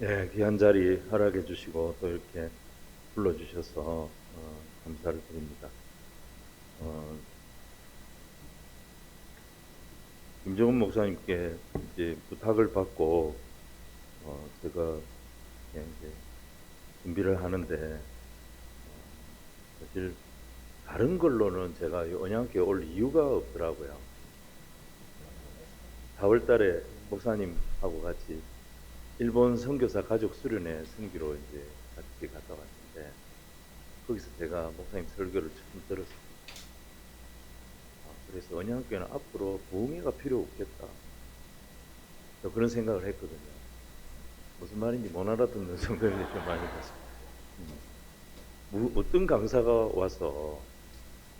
예, 귀한 자리 허락해 주시고 또 이렇게 불러주셔서 감사를 드립니다. 어, 김정은 목사님께 이제 부탁을 받고 제가 이제 준비를 하는데 사실 다른 걸로는 제가 이 언양교회 올 이유가 없더라고요. 4월 달에 목사님하고 같이 일본 선교사 가족 수련회 선교로 이제 같이 갔다 왔는데 거기서 제가 목사님 설교를 처음 들었어요. 그래서 언양교회는 앞으로 부흥회가 필요 없겠다. 그런 생각을 했거든요. 무슨 말인지 못 알아듣는 성도들이 좀 많이 봤습니다. 어떤 강사가 와서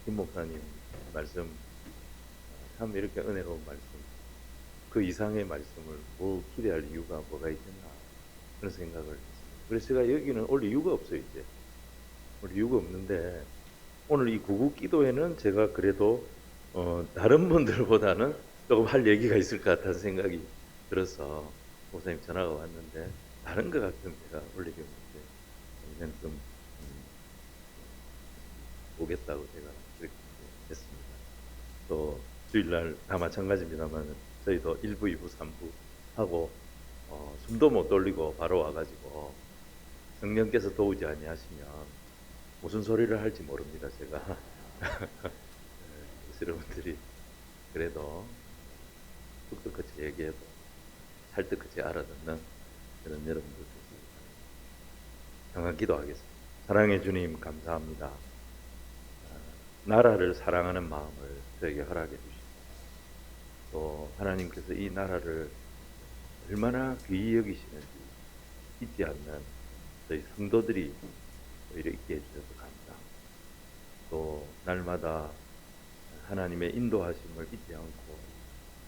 김 목사님 말씀 참 이렇게 은혜로운 말씀 그 이상의 말씀을 뭐 기대할 이유가 뭐가 있겠나 그런 생각을 했습니다. 그래서 제가 여기는 올 이유가 없어요. 이제 올 이유가 없는데 오늘 이 구국 기도회는 제가 그래도 다른 분들보다는 조금 할 얘기가 있을 것 같다는 생각이 들어서 목사님 전화가 왔는데 다른 것 같으면 제가 올리겠는데 그냥 좀 오겠다고 제가 그렇게 했습니다. 또 주일날 다 마찬가지입니다만 저희도 1부, 2부, 3부 하고 숨도 못 돌리고 바로 와가지고 성령께서 도우지 아니하시면 무슨 소리를 할지 모릅니다. 제가 여러분들이 그래도 뚝뚝같이 얘기해도 살뜰같이 알아듣는 그런 여러분들 되시기 바랍니다. 잠깐 기도하겠습니다. 사랑해 주님 감사합니다. 나라를 사랑하는 마음을 저에게 허락해 주시고 또 하나님께서 이 나라를 얼마나 귀히 여기시는지 잊지 않는 저희 성도들이 오히려 있게 해주셔서 감사합니다. 또 날마다 하나님의 인도하심을 잊지 않고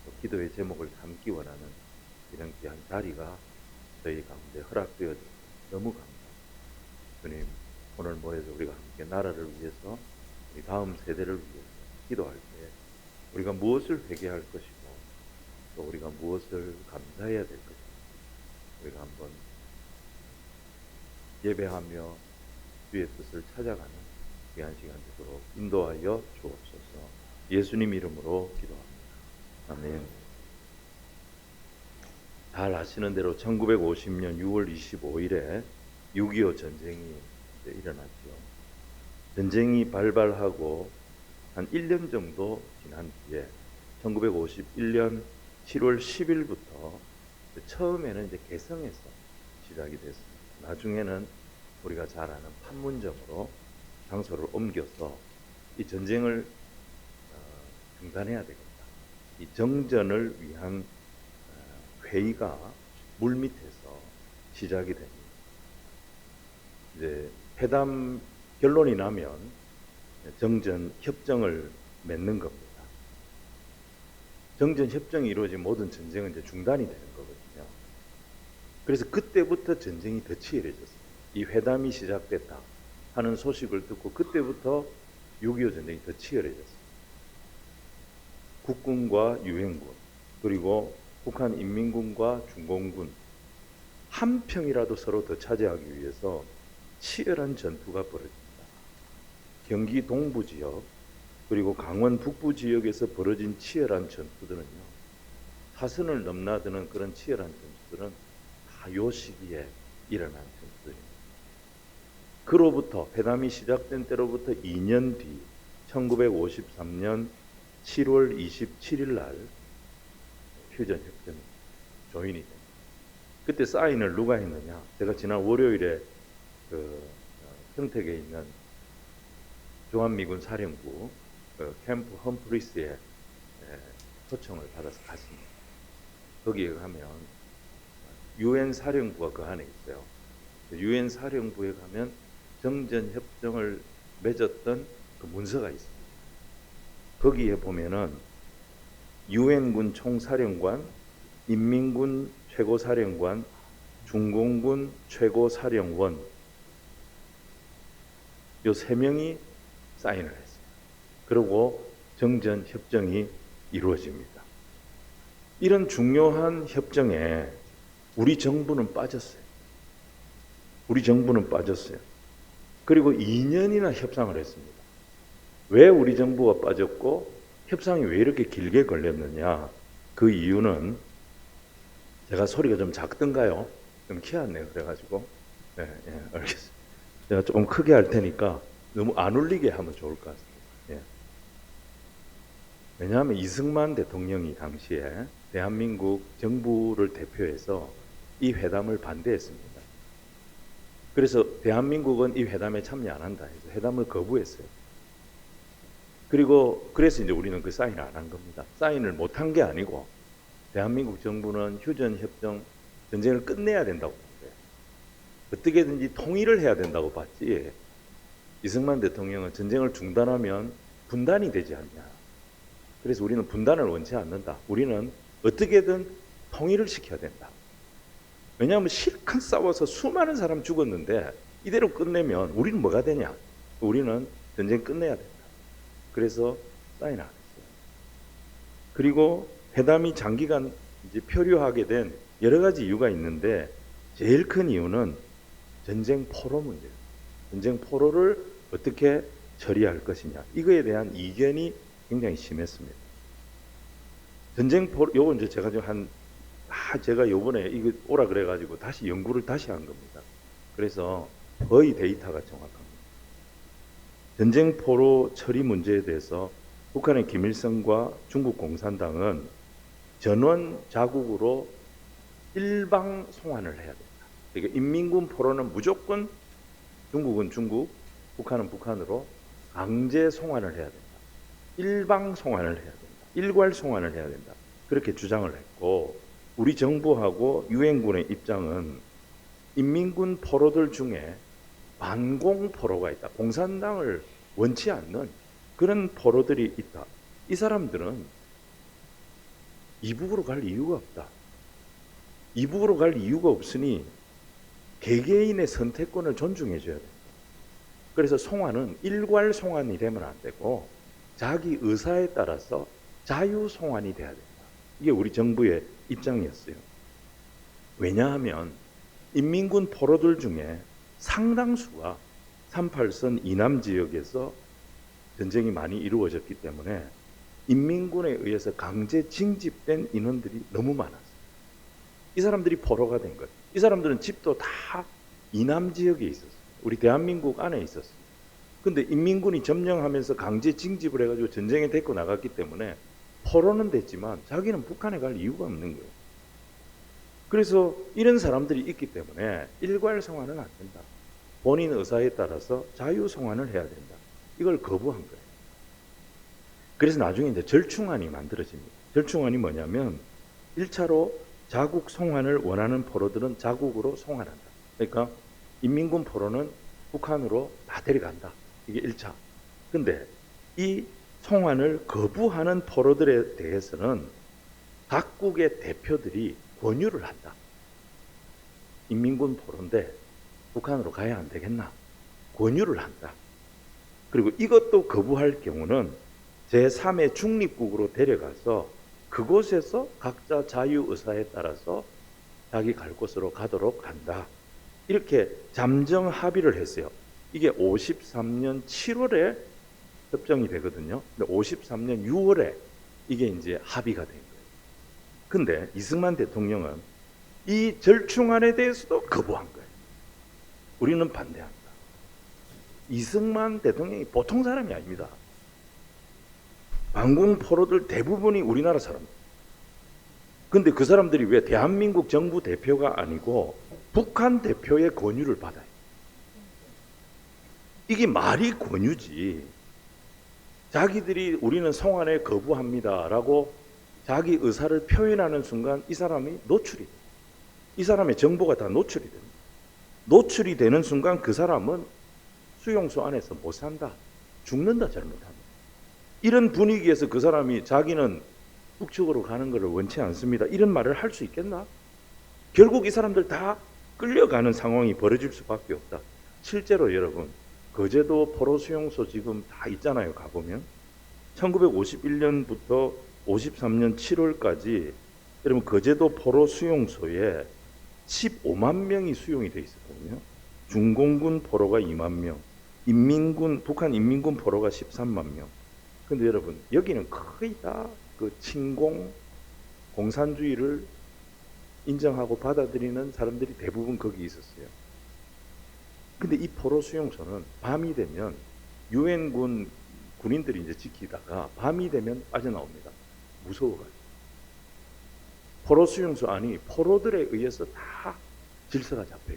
또 기도의 제목을 삼기 원하는 이런 귀한 자리가 저희 가운데 허락되어져서 너무 감사합니다. 주님, 오늘 모여서 우리가 함께 나라를 위해서 우리 다음 세대를 위해서 기도할 때 우리가 무엇을 회개할 것이고 또 우리가 무엇을 감사해야 될 것인가 우리가 한번 예배하며 주의 뜻을 찾아가는 귀한 시간 되도록 인도하여 주옵소서. 예수님 이름으로 기도합니다. 아멘. 잘 아시는 대로 1950년 6월 25일에 6.25 전쟁이 일어났죠. 전쟁이 발발하고 한 1년 정도 지난 뒤에 1951년 7월 10일부터 처음에는 이제 개성에서 시작이 됐습니다. 나중에는 우리가 잘 아는 판문점으로 장소를 옮겨서 이 전쟁을 중단해야 되겠다. 이 정전을 위한 회의가 물밑에서 시작이 됩니다. 이제 회담 결론이 나면 정전 협정을 맺는 겁니다. 정전 협정이 이루어진 모든 전쟁은 이제 중단이 되는 거거든요. 그래서 그때부터 전쟁이 더 치열해졌어요. 이 회담이 시작됐다 하는 소식을 듣고 그때부터 6.25 전쟁이 더 치열해졌어요. 국군과 유엔군 그리고 북한 인민군과 중공군 한 평이라도 서로 더 차지하기 위해서 치열한 전투가 벌어집니다. 경기 동부 지역 그리고 강원 북부 지역에서 벌어진 치열한 전투들은요. 사선을 넘나드는 그런 치열한 전투들은 다 요 시기에 일어난 전투들입니다. 그로부터 회담이 시작된 때로부터 2년 뒤 1953년 7월 27일 날 휴전협정이 조인이 됩니다. 그때 사인을 누가 했느냐? 제가 지난 월요일에 평택에 있는 주한미군 사령부 캠프 험프리스에 초청을 받아서 갔습니다. 거기에 가면 유엔 사령부가 그 안에 있어요. 유엔 사령부에 가면 정전협정을 맺었던 그 문서가 있습니다. 거기에 보면은 유엔군 총사령관, 인민군 최고사령관, 중공군 최고사령원 요 세 명이 사인을 했어요. 그리고 정전협정이 이루어집니다. 이런 중요한 협정에 우리 정부는 빠졌어요. 우리 정부는 빠졌어요. 그리고 2년이나 협상을 했습니다. 왜 우리 정부가 빠졌고 협상이 왜 이렇게 길게 걸렸느냐? 그 이유는 제가 소리가 좀 작던가요? 좀 키웠네요. 그래가지고 알겠습니다. 제가 조금 크게 할 테니까 너무 안 울리게 하면 좋을 것 같습니다. 왜냐하면 이승만 대통령이 당시에 대한민국 정부를 대표해서 이 회담을 반대했습니다. 그래서 대한민국은 이 회담에 참여 안 한다 해서 회담을 거부했어요. 그래서 이제 우리는 그 사인을 안 한 겁니다. 사인을 못 한 게 아니고 대한민국 정부는 휴전협정 전쟁을 끝내야 된다고 봤어요. 어떻게든지 통일을 해야 된다고 봤지. 이승만 대통령은 전쟁을 중단하면 분단이 되지 않냐. 그래서 우리는 분단을 원치 않는다. 우리는 어떻게든 통일을 시켜야 된다. 왜냐하면 실컷 싸워서 수많은 사람 죽었는데 이대로 끝내면 우리는 뭐가 되냐? 우리는 전쟁 끝내야 된다. 그래서 사인 안 했어요. 그리고 회담이 장기간 이제 표류하게 된 여러 가지 이유가 있는데 제일 큰 이유는 전쟁 포로 문제예요. 전쟁 포로를 어떻게 처리할 것이냐. 이거에 대한 이견이 굉장히 심했습니다. 전쟁 포로, 요건 이제 제가 제가 요번에 이거 오라 그래가지고 다시 연구를 다시 한 겁니다. 그래서 거의 데이터가 정확합니다. 전쟁 포로 처리 문제에 대해서 북한의 김일성과 중국 공산당은 전원 자국으로 일방 송환을 해야 된다. 그러니까 인민군 포로는 무조건 중국은 중국, 북한은 북한으로 강제 송환을 해야 된다. 일방 송환을 해야 된다. 일괄 송환을 해야 된다. 그렇게 주장을 했고 우리 정부하고 유엔군의 입장은 인민군 포로들 중에 반공 포로가 있다. 공산당을 원치 않는 그런 포로들이 있다. 이 사람들은 이북으로 갈 이유가 없다. 이북으로 갈 이유가 없으니 개개인의 선택권을 존중해 줘야 된다. 그래서 송환은 일괄 송환이 되면 안 되고 자기 의사에 따라서 자유 송환이 돼야 된다. 이게 우리 정부의 입장이었어요. 왜냐하면 인민군 포로들 중에 상당수가 38선 이남 지역에서 전쟁이 많이 이루어졌기 때문에 인민군에 의해서 강제 징집된 인원들이 너무 많았어요. 이 사람들이 포로가 된 거예요. 이 사람들은 집도 다 이남 지역에 있었어요. 우리 대한민국 안에 있었어요. 근데 인민군이 점령하면서 강제 징집을 해가지고 전쟁에 데리고 나갔기 때문에 포로는 됐지만 자기는 북한에 갈 이유가 없는 거예요. 그래서 이런 사람들이 있기 때문에 일괄 송환은 안 된다. 본인 의사에 따라서 자유 송환을 해야 된다. 이걸 거부한 거예요. 그래서 나중에 이제 절충안이 만들어집니다. 절충안이 뭐냐면 1차로 자국 송환을 원하는 포로들은 자국으로 송환한다. 그러니까 인민군 포로는 북한으로 다 데려간다. 이게 1차. 근데 이 송환을 거부하는 포로들에 대해서는 각국의 대표들이 권유를 한다. 인민군 포로인데 북한으로 가야 안 되겠나? 권유를 한다. 그리고 이것도 거부할 경우는 제3의 중립국으로 데려가서 그곳에서 각자 자유의사에 따라서 자기 갈 곳으로 가도록 한다. 이렇게 잠정 합의를 했어요. 이게 53년 7월에 협정이 되거든요. 근데 53년 6월에 이게 이제 합의가 된 거예요. 근데 이승만 대통령은 이 절충안에 대해서도 거부한 거예요. 우리는 반대한다. 이승만 대통령이 보통 사람이 아닙니다. 반공 포로들 대부분이 우리나라 사람. 근데 그 사람들이 왜 대한민국 정부 대표가 아니고 북한 대표의 권유를 받아요? 이게 말이 권유지. 자기들이 우리는 송환에 거부합니다라고 자기 의사를 표현하는 순간 이 사람이 노출이 돼요. 이 사람의 정보가 다 노출이 됩니다. 노출이 되는 순간 그 사람은 수용소 안에서 못 산다. 죽는다 잘못하면. 이런 분위기에서 그 사람이 자기는 북측으로 가는 것을 원치 않습니다. 이런 말을 할 수 있겠나? 결국 이 사람들 다 끌려가는 상황이 벌어질 수밖에 없다. 실제로 여러분 거제도 포로 수용소 지금 다 있잖아요. 가보면 1951년부터 53년 7월까지 여러분 거제도 포로 수용소에 15만 명이 수용이 돼 있었거든요. 중공군 포로가 2만 명, 북한 인민군 포로가 13만 명. 근데 여러분, 여기는 거의 다 그 친공 공산주의를 인정하고 받아들이는 사람들이 대부분 거기 있었어요. 근데 이 포로 수용소는 밤이 되면 유엔군 군인들이 이제 지키다가 밤이 되면 빠져나옵니다. 무서워가지고. 포로 수용소 안이 포로들에 의해서 다 질서가 잡혀요.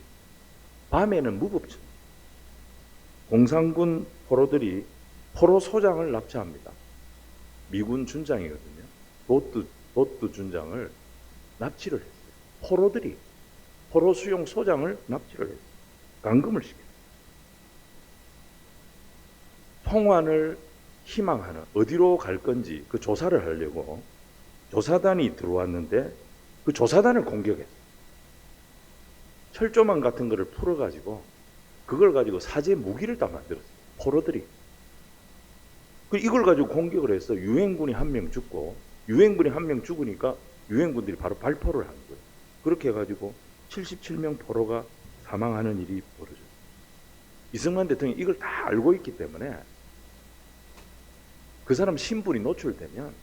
밤에는 무법죠. 공산군 포로들이 포로 소장을 납치합니다. 미군 준장이거든요. 도트 준장을 납치를 했어요. 포로들이 포로 수용 소장을 납치를 했어요. 감금을 시켰어요. 통환을 희망하는 어디로 갈 건지 그 조사를 하려고 조사단이 들어왔는데 그 조사단을 공격했어요. 철조망 같은 거를 풀어가지고 그걸 가지고 사제 무기를 다 만들었어요. 포로들이. 이걸 가지고 공격을 해서 유엔군이 한 명 죽고, 유엔군이 한 명 죽으니까 유엔군들이 바로 발포를 한 거예요. 그렇게 해가지고 77명 포로가 사망하는 일이 벌어졌어요. 이승만 대통령이 이걸 다 알고 있기 때문에 그 사람 신분이 노출되면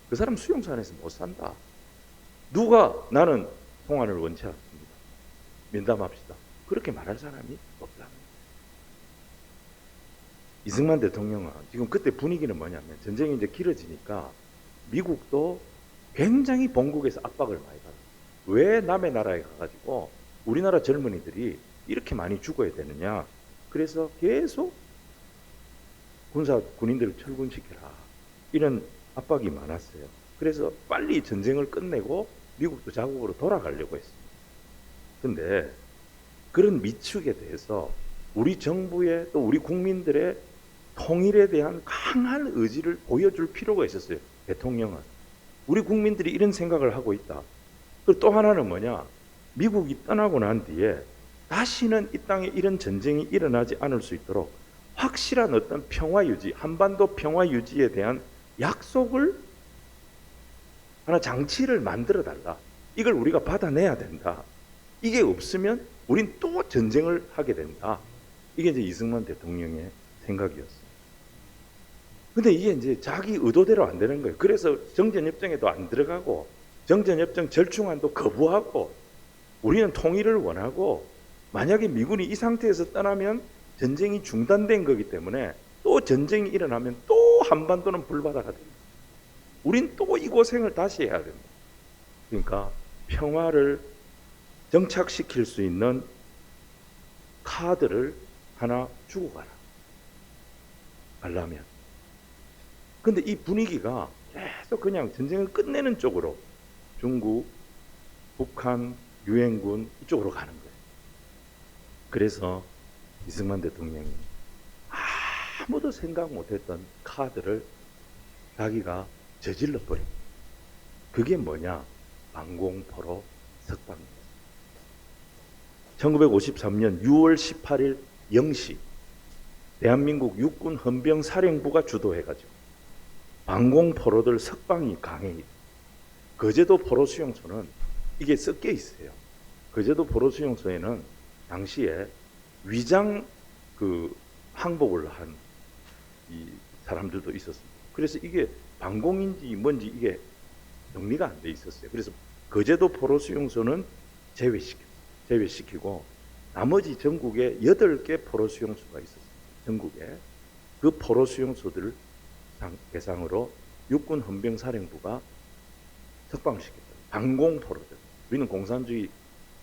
그 사람 수용소 안에서 못 산다. 누가 나는 통환을 원치 않습니다. 면담합시다. 그렇게 말할 사람이 없다. 이승만 대통령은 지금 그때 분위기는 뭐냐면 전쟁이 이제 길어지니까 미국도 굉장히 본국에서 압박을 많이 받아요. 왜 남의 나라에 가가지고 우리나라 젊은이들이 이렇게 많이 죽어야 되느냐. 그래서 계속 군인들을 철군시켜라. 이런 압박이 많았어요. 그래서 빨리 전쟁을 끝내고 미국도 자국으로 돌아가려고 했습니다. 근데 그런 미축에 대해서 우리 정부의 또 우리 국민들의 통일에 대한 강한 의지를 보여줄 필요가 있었어요. 대통령은. 우리 국민들이 이런 생각을 하고 있다. 그리고 또 하나는 뭐냐. 미국이 떠나고 난 뒤에 다시는 이 땅에 이런 전쟁이 일어나지 않을 수 있도록 확실한 어떤 평화 유지, 한반도 평화 유지에 대한 약속을 하나 장치를 만들어 달라. 이걸 우리가 받아내야 된다. 이게 없으면 우린 또 전쟁을 하게 된다. 이게 이제 이승만 대통령의 생각이었어요. 근데 이게 이제 자기 의도대로 안 되는 거예요. 그래서 정전협정에도 안 들어가고 정전협정 절충안도 거부하고 우리는 통일을 원하고 만약에 미군이 이 상태에서 떠나면 전쟁이 중단된 거기 때문에 또 전쟁이 일어나면 또 한반도는 불바다가 됩니다. 우린 또 이 고생을 다시 해야 됩니다. 그러니까 평화를 정착시킬 수 있는 카드를 하나 주고 가라. 가려면. 근데 이 분위기가 계속 그냥 전쟁을 끝내는 쪽으로 중국, 북한, 유엔군 이쪽으로 가는 거예요. 그래서 이승만 대통령이 아무도 생각 못했던 카드를 자기가 저질러 버립니다. 그게 뭐냐? 방공포로 석방입니다. 1953년 6월 18일 0시 대한민국 육군 헌병사령부가 주도해가지고 방공포로들 석방이 강행이. 거제도 포로 수용소는 이게 섞여 있어요. 거제도 포로 수용소에는 당시에 위장 항복을 한 이 사람들도 있었습니다. 그래서 이게 방공인지 뭔지 이게 정리가 안 돼 있었어요. 그래서 거제도 포로 수용소는 제외시키고 나머지 전국에 8개 포로 수용소가 있었어요. 전국에 그 포로 수용소들을 대상으로 육군 헌병사령부가 석방시켰어요. 방공 포로들. 우리는 공산주의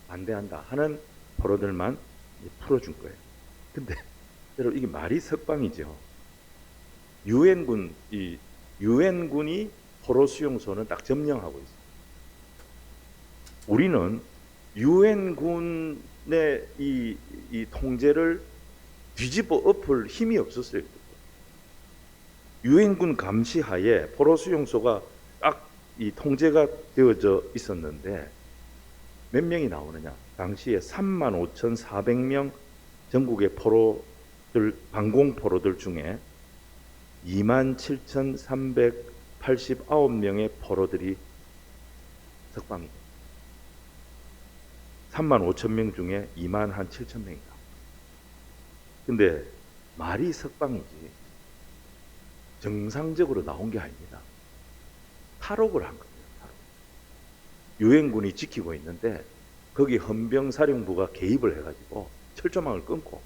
반대한다 하는 포로들만 풀어준 거예요. 근데 여러분 이게 말이 석방이죠. 유엔군이 포로 수용소는 딱 점령하고 있어요. 우리는 유엔군의 이 통제를 뒤집어 엎을 힘이 없었어요. 유엔군 감시하에 포로 수용소가 딱 이 통제가 되어져 있었는데 몇 명이 나오느냐? 당시에 35,400명 전국의 방공 포로들 중에 27,389명의 포로들이 석방이. 35,000명 중에 27,000명이다. 근데 말이 석방이지 정상적으로 나온 게 아닙니다. 탈옥을 한 겁니다. 탈옥. 유엔군이 지키고 있는데 거기 헌병사령부가 개입을 해가지고 철조망을 끊고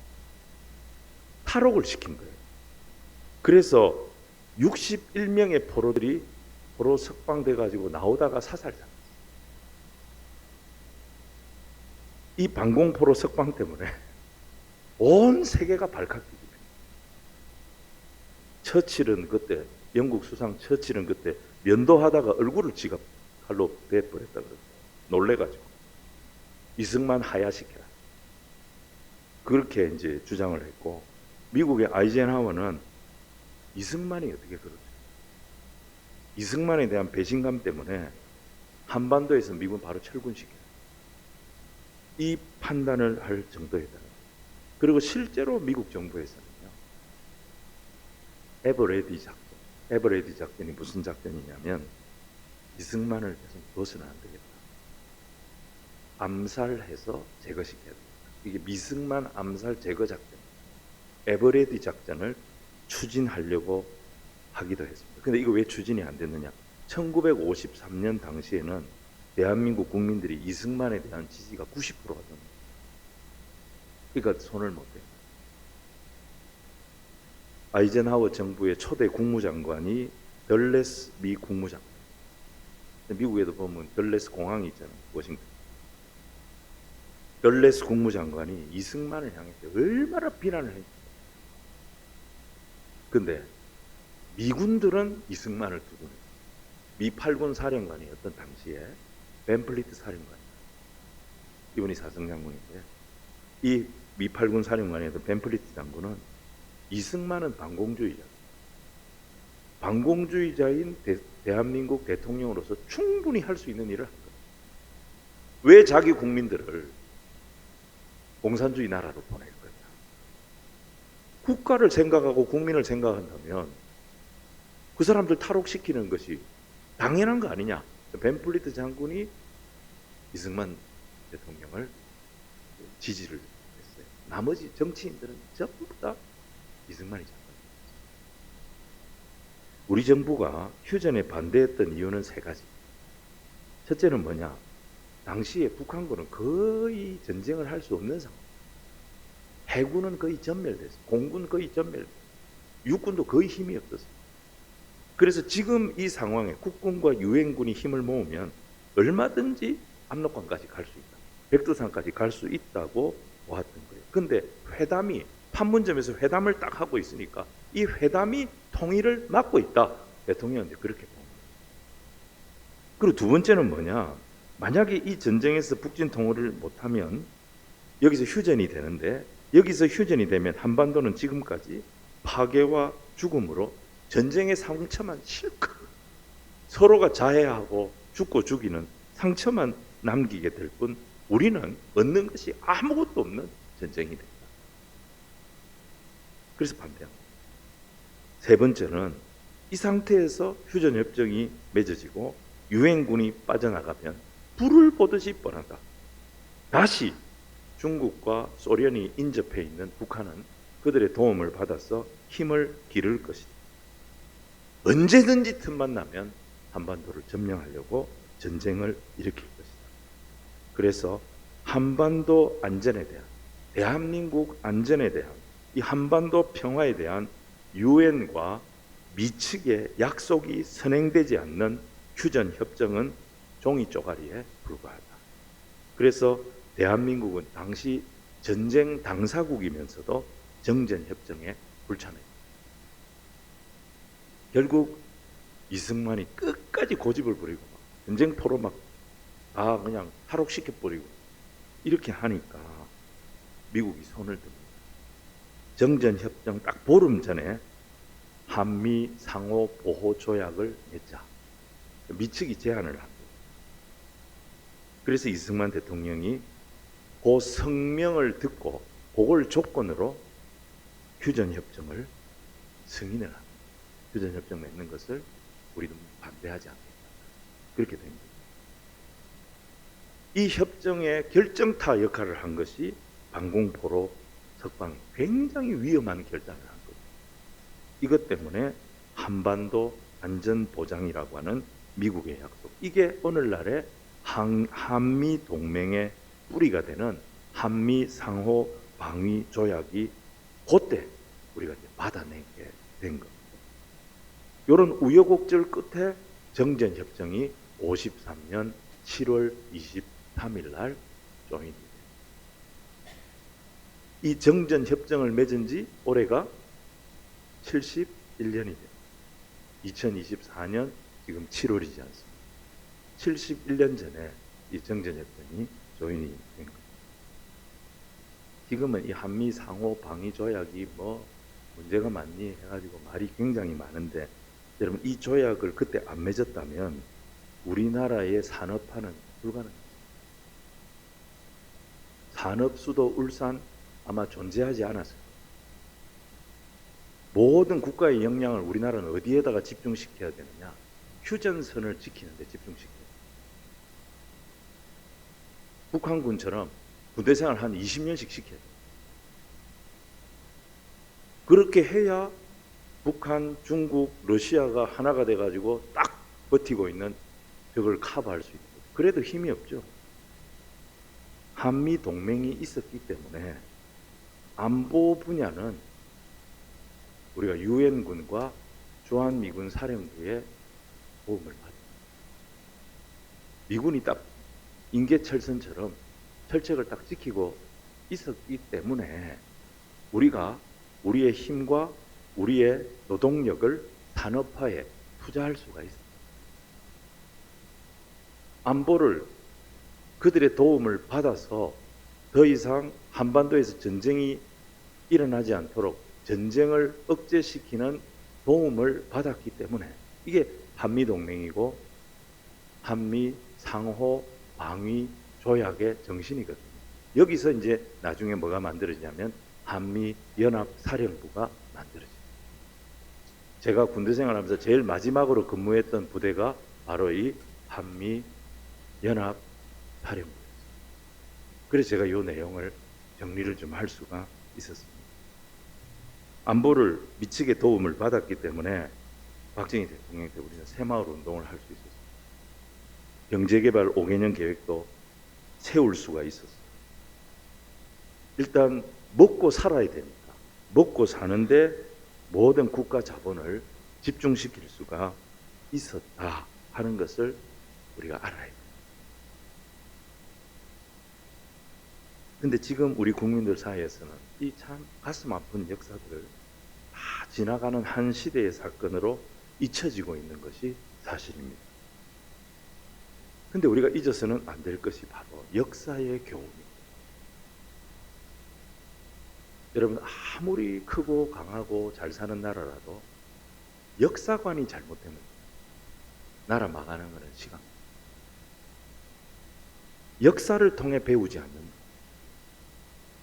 탈옥을 시킨 거예요. 그래서 61명의 포로들이 포로 석방돼가지고 나오다가 사살당했어요. 이 반공포로 석방 때문에 온 세계가 발칵 뒤집힙니다. 처칠은 그때 영국 수상 처칠은 그때 면도하다가 얼굴을 지가 칼로 베버렸다 그랬어요. 놀래가지고 이승만 하야시켜라 그렇게 이제 주장을 했고, 미국의 아이젠하워는 이승만이 어떻게 그러죠? 이승만에 대한 배신감 때문에 한반도에서 미군 바로 철군시켜요. 이 판단을 할 정도였다. 그리고 실제로 미국 정부에서는요, 에버레디 작전, 에버레디 작전이 무슨 작전이냐면 이승만을 계속 둬서는 안 되겠다. 암살해서 제거시켜야 됩니다. 이게 미승만 암살 제거 작전, 에버레디 작전을 추진하려고 하기도 했습니다. 근데 이거 왜 추진이 안 됐느냐? 1953년 당시에는 대한민국 국민들이 이승만에 대한 지지가 90%가 됩니다. 그러니까 손을 못 대요. 아이젠하워 정부의 초대 국무장관이 덜레스 미 국무장관. 미국에도 보면 덜레스 공항이 있잖아요. 워싱턴. 덜레스 국무장관이 이승만을 향해서 얼마나 비난을 했죠. 근데 미군들은 이승만을 두고 미 8군 사령관이었던 당시에 벤플리트 사령관, 이분이 사성장군인데, 이 미 8군 사령관이었던 벤플리트 장군은 이승만은 반공주의자, 반공주의자인 대한민국 대통령으로서 충분히 할 수 있는 일을 한 거예요. 왜 자기 국민들을 공산주의 나라로 보낼 거냐? 국가를 생각하고 국민을 생각한다면 그 사람들 탈옥시키는 것이 당연한 거 아니냐? 벤플리트 장군이 이승만 대통령을 지지를 했어요. 나머지 정치인들은 전부 다 이승만이 장관이었어요. 우리 정부가 휴전에 반대했던 이유는 세 가지. 첫째는 뭐냐? 당시에 북한군은 거의 전쟁을 할 수 없는 상황. 해군은 거의 전멸됐어. 공군 거의 전멸됐어. 육군도 거의 힘이 없었어. 그래서 지금 이 상황에 국군과 유엔군이 힘을 모으면 얼마든지 압록강까지 갈 수 있다. 백두산까지 갈 수 있다고 보았던 거예요. 근데 회담이, 판문점에서 회담을 딱 하고 있으니까 이 회담이 통일을 막고 있다. 대통령한테 그렇게 본 거예요. 그리고 두 번째는 뭐냐? 만약에 이 전쟁에서 북진 통일을 못하면 여기서 휴전이 되는데, 여기서 휴전이 되면 한반도는 지금까지 파괴와 죽음으로 전쟁의 상처만 실컷 서로가 자해하고 죽고 죽이는 상처만 남기게 될 뿐 우리는 얻는 것이 아무것도 없는 전쟁이 된다. 그래서 반대합니다. 세 번째는 이 상태에서 휴전협정이 맺어지고 유엔군이 빠져나가면 불을 보듯이 뻔하다. 다시 중국과 소련이 인접해 있는 북한은 그들의 도움을 받아서 힘을 기를 것이다. 언제든지 틈만 나면 한반도를 점령하려고 전쟁을 일으킬 것이다. 그래서 한반도 안전에 대한, 대한민국 안전에 대한, 이 한반도 평화에 대한 유엔과 미측의 약속이 선행되지 않는 휴전 협정은 종이 쪼가리에 불과하다. 그래서 대한민국은 당시 전쟁 당사국이면서도 정전 협정에 불참했다. 결국 이승만이 끝까지 고집을 부리고 전쟁터로 막 그냥 탈옥시켜 버리고 이렇게 하니까 미국이 손을 듭니다. 정전 협정 딱 보름 전에 한미 상호 보호 조약을 맺자. 미측이 제안을 한 거예요. 그래서 이승만 대통령이 그 성명을 듣고 그걸 조건으로 휴전 협정을 승인을 합니다. 휴전 협정 맺는 것을 우리도 반대하지 않겠다. 그렇게 된 거예요. 이 협정의 결정타 역할을 한 것이 반공포로 석방이 굉장히 위험한 결단을 한 거예요. 이것 때문에 한반도 안전보장이라고 하는 미국의 약속, 이게 오늘날의 한미 동맹의 뿌리가 되는 한미 상호 방위 조약이 그때 우리가 이제 받아내게 된 겁니다. 이런 우여곡절 끝에 정전협정이 53년 7월 23일 날 조인이 됩니다. 이 정전협정을 맺은 지 올해가 71년이 돼요. 2024년 지금 7월이지 않습니까? 71년 전에 이 정전협정이 조인이 된 겁니다. 지금은 이 한미 상호 방위 조약이 뭐 문제가 많니 해가지고 말이 굉장히 많은데, 여러분 이 조약을 그때 안 맺었다면 우리나라의 산업화는 불가능합니다. 산업수도 울산 아마 존재하지 않았을 거예요. 모든 국가의 역량을 우리나라는 어디에다가 집중시켜야 되느냐? 휴전선을 지키는 데 집중시켜야 돼요. 북한군처럼 군대생활 한 20년씩 시켜야 돼요. 그렇게 해야 북한, 중국, 러시아가 하나가 돼가지고 딱 버티고 있는 적을 커버할 수 있는 거죠. 그래도 힘이 없죠. 한미 동맹이 있었기 때문에 안보 분야는 우리가 유엔군과 주한미군 사령부의 도움을 받습니다. 미군이 딱 인계철선처럼 철책을 딱 지키고 있었기 때문에 우리가 우리의 힘과 우리의 노동력을 산업화에 투자할 수가 있습니다. 안보를 그들의 도움을 받아서 더 이상 한반도에서 전쟁이 일어나지 않도록 전쟁을 억제시키는 도움을 받았기 때문에 이게 한미동맹이고 한미 상호 방위 조약의 정신이거든요. 여기서 이제 나중에 뭐가 만들어지냐면 한미 연합 사령부가 만들어집니다. 제가 군대 생활하면서 제일 마지막으로 근무했던 부대가 바로 이 한미 연합 사령부였어요. 그래서 제가 이 내용을 정리를 좀 할 수가 있었습니다. 안보를 미치게 도움을 받았기 때문에 박정희 대통령 때 우리는 새마을 운동을 할 수 있었습니다. 경제개발 5개년 계획도 세울 수가 있었어요. 일단 먹고 살아야 되니까 먹고 사는데 모든 국가 자본을 집중시킬 수가 있었다 하는 것을 우리가 알아야 돼요. 근데 지금 우리 국민들 사이에서는 이 참 가슴 아픈 역사들을 다 지나가는 한 시대의 사건으로 잊혀지고 있는 것이 사실입니다. 근데 우리가 잊어서는 안 될 것이 바로 역사의 교훈입니다. 여러분, 아무리 크고 강하고 잘 사는 나라라도 역사관이 잘못되면 나라 망하는 것은 시간. 역사를 통해 배우지 않는다.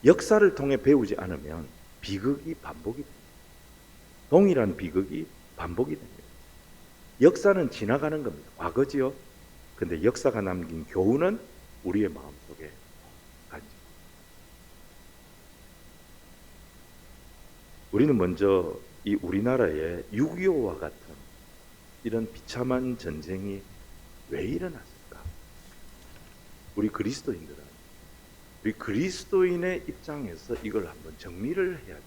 역사를 통해 배우지 않으면 비극이 반복이 됩니다. 동일한 비극이 반복이 됩니다. 역사는 지나가는 겁니다. 과거지요. 근데 역사가 남긴 교훈은 우리의 마음속에 간직합니다. 우리는 먼저 이 우리나라의 6.25와 같은 이런 비참한 전쟁이 왜 일어났을까? 우리 그리스도인들은 우리 그리스도인의 입장에서 이걸 한번 정리를 해야 돼요.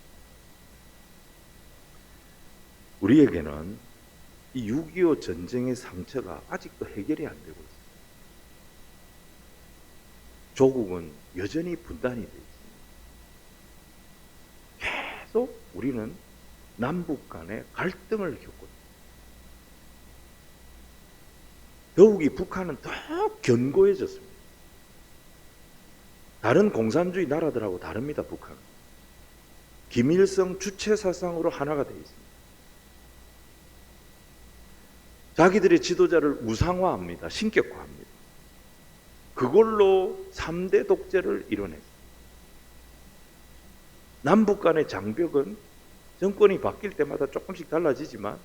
우리에게는 이 6.25 전쟁의 상처가 아직도 해결이 안 되고 있어요. 조국은 여전히 분단이 되어 있습니다. 계속 우리는 남북 간의 갈등을 겪고 있습니다. 더욱이 북한은 더 견고해졌습니다. 다른 공산주의 나라들하고 다릅니다. 북한은 김일성 주체 사상으로 하나가 되어 있습니다. 자기들의 지도자를 우상화합니다. 신격화합니다. 그걸로 3대 독재를 이뤄냈습니다. 남북 간의 장벽은 정권이 바뀔 때마다 조금씩 달라지지만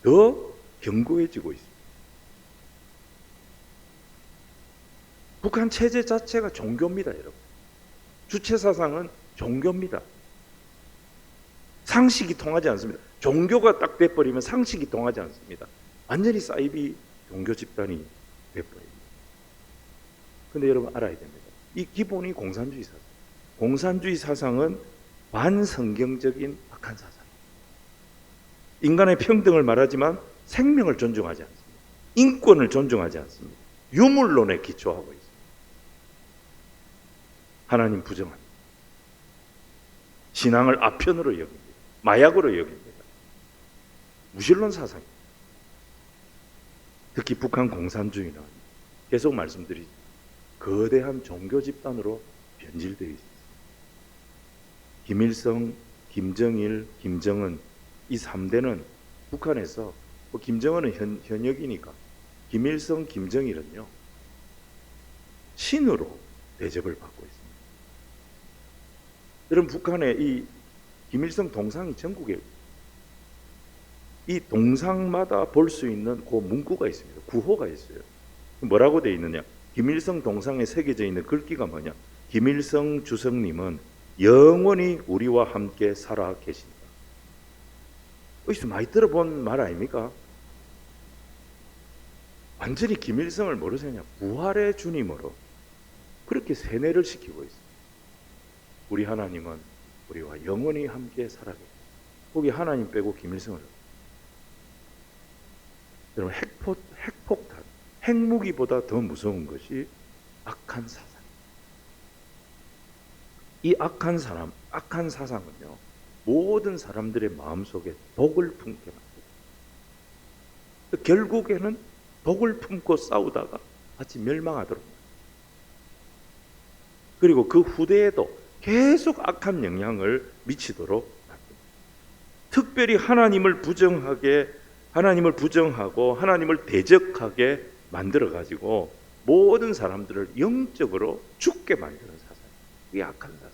더 견고해지고 있습니다. 북한 체제 자체가 종교입니다, 여러분. 주체 사상은 종교입니다. 상식이 통하지 않습니다. 종교가 딱 돼버리면 상식이 통하지 않습니다. 완전히 사이비 종교 집단이 돼버립니다. 근데 여러분 알아야 됩니다. 이 기본이 공산주의 사상. 공산주의 사상은 반성경적인 악한 사상. 인간의 평등을 말하지만 생명을 존중하지 않습니다. 인권을 존중하지 않습니다. 유물론에 기초하고 있습니다. 하나님 부정합니다. 신앙을 아편으로 여깁니다. 마약으로 여깁니다. 무신론 사상입니다. 특히 북한 공산주의는 계속 말씀드리죠. 거대한 종교 집단으로 변질되어 있습니다. 김일성, 김정일, 김정은 이 3대는 북한에서 김정은은 현역이니까 김일성, 김정일은요 신으로 대접을 받고 있습니다. 여러분 북한에 이 김일성 동상이 전국에 이 동상마다 볼 수 있는 그 문구가 있습니다. 구호가 있어요. 뭐라고 되어 있느냐? 김일성 동상에 새겨져 있는 글귀가 뭐냐? 김일성 주석님은 영원히 우리와 함께 살아 계신다. 어디서 많이 들어본 말 아닙니까? 완전히 김일성을 뭐로 세냐? 부활의 주님으로 그렇게 세뇌를 시키고 있습니다. 우리 하나님은 우리와 영원히 함께 살아 계신다. 거기 하나님 빼고 김일성을. 여러분 핵폭탄, 핵무기보다 더 무서운 것이 악한 사상. 이 악한 사상은요 모든 사람들의 마음속에 독을 품게 만듭니다. 결국에는 독을 품고 싸우다가 같이 멸망하도록. 그리고 그 후대에도 계속 악한 영향을 미치도록 만듭니다. 특별히 하나님을 부정하고 하나님을 대적하게 만들어가지고 모든 사람들을 영적으로 죽게 만드는 사상. 이게 악한 사상.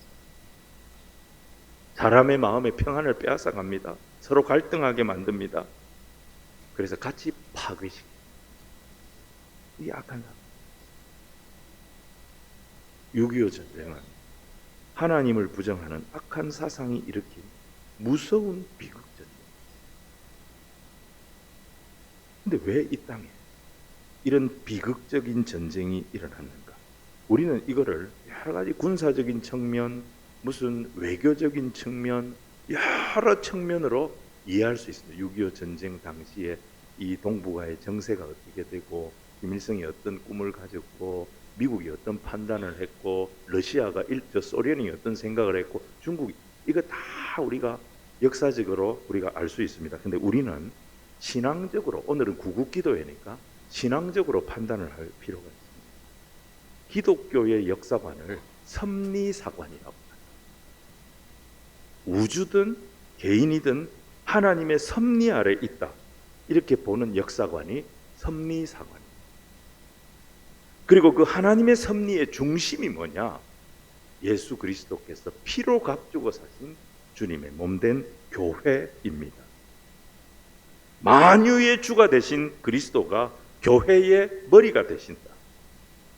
사람의 마음의 평안을 빼앗아갑니다. 서로 갈등하게 만듭니다. 그래서 같이 파괴시킵니다. 이게 악한 사상. 6.25 전쟁은 하나님을 부정하는 악한 사상이 일으킨 무서운 비극 전쟁입니다. 근데 왜 이 땅에 이런 비극적인 전쟁이 일어났는가? 우리는 이거를 여러 가지 군사적인 측면, 무슨 외교적인 측면, 여러 측면으로 이해할 수 있습니다. 6.25 전쟁 당시에 이 동북아의 정세가 어떻게 되고 김일성이 어떤 꿈을 가졌고 미국이 어떤 판단을 했고 러시아가 소련이 어떤 생각을 했고 중국이 이거 다 우리가 역사적으로 우리가 알 수 있습니다. 근데 우리는 신앙적으로 오늘은 구국기도회니까 신앙적으로 판단을 할 필요가 있습니다. 기독교의 역사관을 섭리사관이라고 합니다. 우주든 개인이든 하나님의 섭리 아래 있다. 이렇게 보는 역사관이 섭리사관입니다. 그리고 그 하나님의 섭리의 중심이 뭐냐? 예수 그리스도께서 피로 값주고 사신 주님의 몸된 교회입니다. 만유의 주가 되신 그리스도가 교회의 머리가 되신다.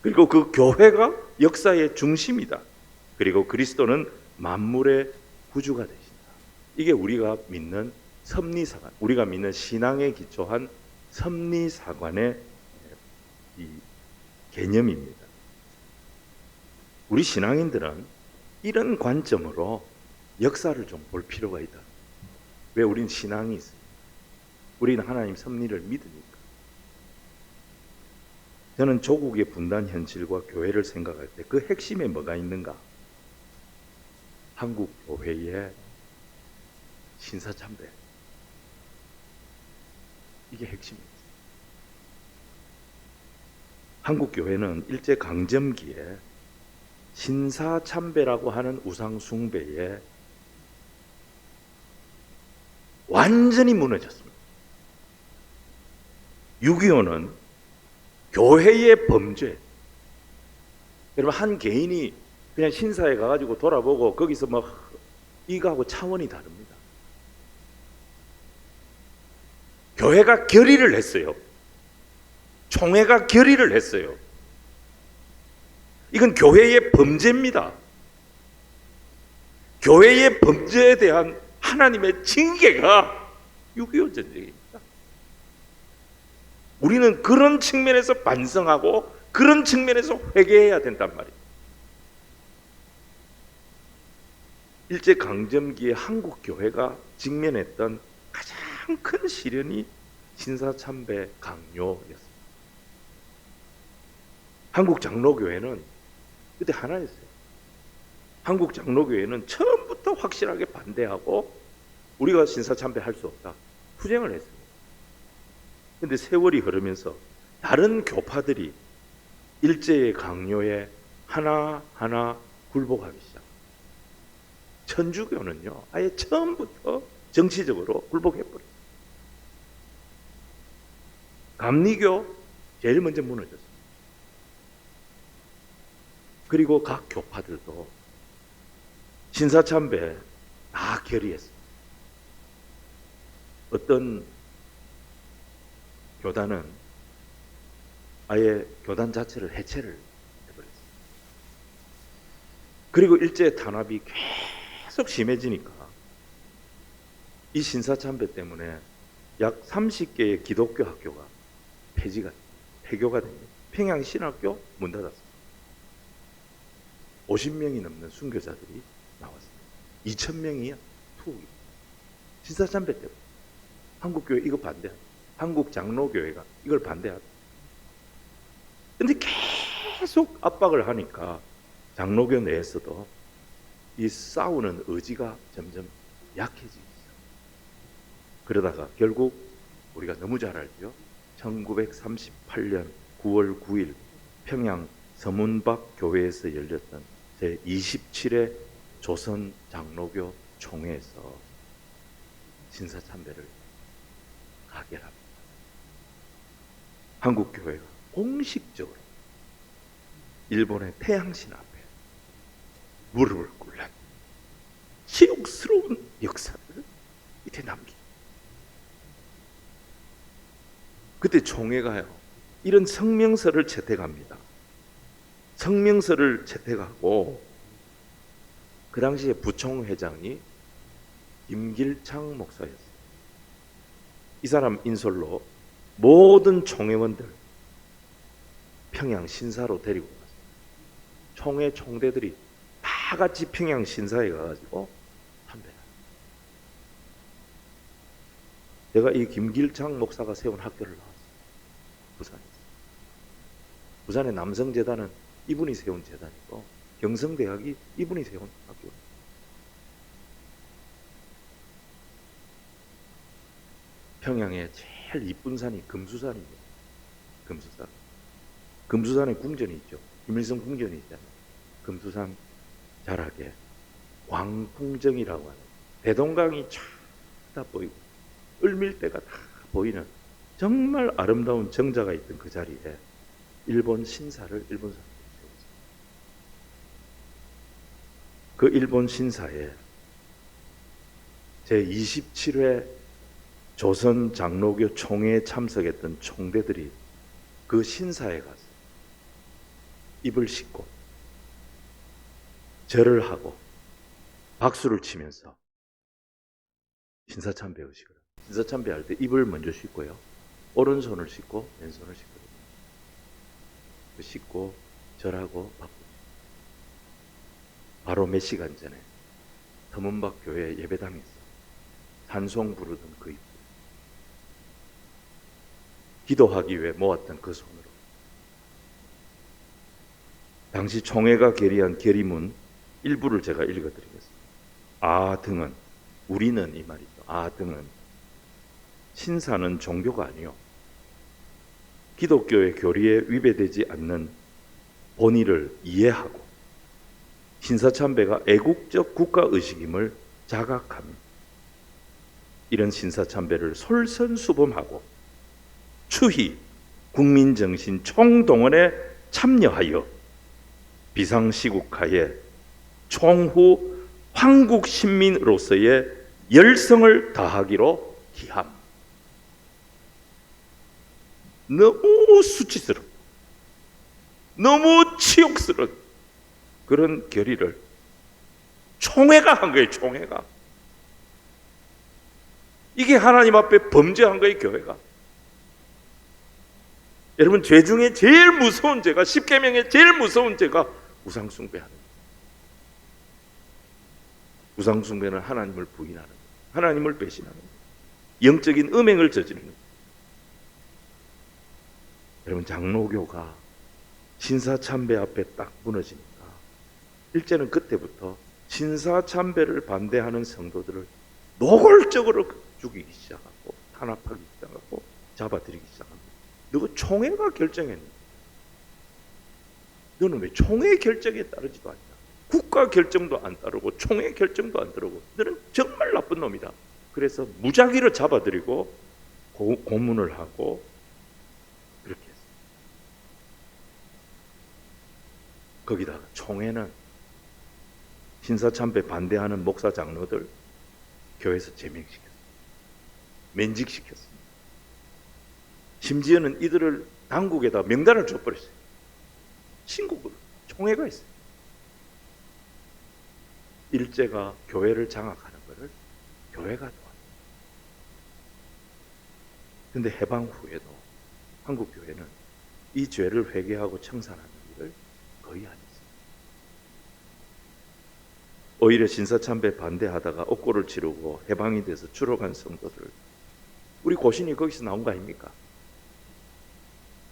그리고 그 교회가 역사의 중심이다. 그리고 그리스도는 만물의 구주가 되신다. 이게 우리가 믿는 섭리사관, 우리가 믿는 신앙에 기초한 섭리사관의 이 개념입니다. 우리 신앙인들은 이런 관점으로 역사를 좀 볼 필요가 있다. 왜? 우리는 신앙이 있습니다. 우리는 하나님 섭리를 믿으니까. 저는 조국의 분단 현실과 교회를 생각할 때 그 핵심에 뭐가 있는가? 한국 교회의 신사참배. 이게 핵심입니다. 한국 교회는 일제 강점기에 신사참배라고 하는 우상 숭배에 완전히 무너졌습니다. 6.25는 교회의 범죄. 여러분 한 개인이 그냥 신사에 가가지고 돌아보고 거기서 막 이거하고 차원이 다릅니다. 교회가 결의를 했어요. 총회가 결의를 했어요. 이건 교회의 범죄입니다. 교회의 범죄에 대한 하나님의 징계가 6.25 전쟁입니다. 우리는 그런 측면에서 반성하고 그런 측면에서 회개해야 된단 말이에요. 일제강점기에 한국 교회가 직면했던 가장 큰 시련이 신사참배 강요였습니다. 한국 장로교회는 그때 하나였어요. 한국 장로교회는 처음부터 확실하게 반대하고 우리가 신사참배 할 수 없다, 투쟁을 했습니다. 그런데 세월이 흐르면서 다른 교파들이 일제의 강요에 하나하나 굴복하기 시작. 천주교는요, 아예 처음부터 정치적으로 굴복해버렸어요. 감리교 제일 먼저 무너졌어요. 그리고 각 교파들도 신사참배 다 결의했어요. 어떤 교단은 아예 교단 자체를 해체를 해버렸어요. 그리고 일제 탄압이 계속 심해지니까 이 신사참배 때문에 약 30개의 기독교 학교가 폐교가 됩니다. 평양 신학교 문 닫았습니다. 50명이 넘는 순교자들이 나왔습니다. 2,000명이 투옥이. 신사참배 때문에 한국교회 이거 반대하다. 한국 장로교회가 이걸 반대하다. 근데 계속 압박을 하니까 장로교 내에서도 이 싸우는 의지가 점점 약해지기 시작. 그러다가 결국 우리가 너무 잘 알죠. 1938년 9월 9일 평양 서문박 교회에서 열렸던 제27회 조선 장로교 총회에서 신사참배를 가결합니다. 한국 교회가 공식적으로 일본의 태양신 앞에 무릎을 꿇는 치욕스러운 역사를 이때 남깁니다. 그때 총회가요, 이런 성명서를 채택합니다. 성명서를 채택하고 그 당시에 부총회장이 김길창 목사였어요. 이 사람 인솔로 모든 총회원들 평양 신사로 데리고 갔어요. 총회 총대들이 다 같이 평양 신사에 가가지고 참배를. 제가 이 김길창 목사가 세운 학교를 나왔어요. 부산에서. 부산의 남성재단은 이분이 세운 재단이고 경성대학이 이분이 세운 학교예요. 평양에 제일 이쁜 산이 금수산입니다. 금수산. 금수산에 궁전이 있죠. 김일성 궁전이 있잖아요. 금수산 자락에 광풍정이라고 하는 대동강이 쫙 보이고 을밀대가 다 보이는 정말 아름다운 정자가 있던 그 자리에 일본 신사를 일본 사람들이 세웠어요. 그 일본 신사에 제27회 조선 장로교 총회에 참석했던 총대들이 그 신사에 가서 입을 씻고 절을 하고 박수를 치면서 신사참배 의식을. 신사참배할 때 입을 먼저 씻고요, 오른손을 씻고 왼손을 씻거든요. 씻고 절하고 바쁘죠. 바로 몇 시간 전에 서문박 교회 예배당에서 찬송 부르던 그 입, 기도하기 위해 모았던 그 손으로 당시 총회가 결의한 결의문 일부를 제가 읽어드리겠습니다. 등은, 우리는 이 말이죠. 등은 신사는 종교가 아니요 기독교의 교리에 위배되지 않는 본의를 이해하고 신사참배가 애국적 국가의식임을 자각하며 이런 신사참배를 솔선수범하고 추히 국민정신 총동원에 참여하여 비상시국하에 총후 황국신민으로서의 열성을 다하기로 기함. 너무 수치스럽고 너무 치욕스러운 그런 결의를 총회가 한 거예요. 총회가. 이게 하나님 앞에 범죄한 거예요. 교회가. 여러분, 죄 중에 제일 무서운 죄가, 십계명의 제일 무서운 죄가 우상숭배하는 거예요. 우상숭배는 하나님을 부인하는 거예요. 하나님을 배신하는 거예요. 영적인 음행을 저지르는 거예요. 여러분, 장로교가 신사참배 앞에 딱 무너지니까 일제는 그때부터 신사참배를 반대하는 성도들을 노골적으로 죽이기 시작하고 탄압하기 시작하고 잡아들이기 시작합니다. 너가 총회가 결정했니? 너는 왜 총회 결정에 따르지도 않냐? 국가 결정도 안 따르고 총회 결정도 안 따르고 너는 정말 나쁜 놈이다. 그래서 무작위로 잡아들이고 고문을 하고 그렇게 했어요. 거기다가 총회는 신사참배 반대하는 목사 장로들 교회에서 제명시켰어요. 면직시켰습니다. 심지어는 이들을 당국에다 명단을 줘버렸어요. 신국으로 총회가 있어요. 일제가 교회를 장악하는 것을 교회가 도왔어요. 근데 해방 후에도 한국 교회는 이 죄를 회개하고 청산하는 일을 거의 안 했어요. 오히려 신사참배 반대하다가 옥고를 치르고 해방이 돼서 줄어간 성도들, 우리 고신이 거기서 나온 거 아닙니까?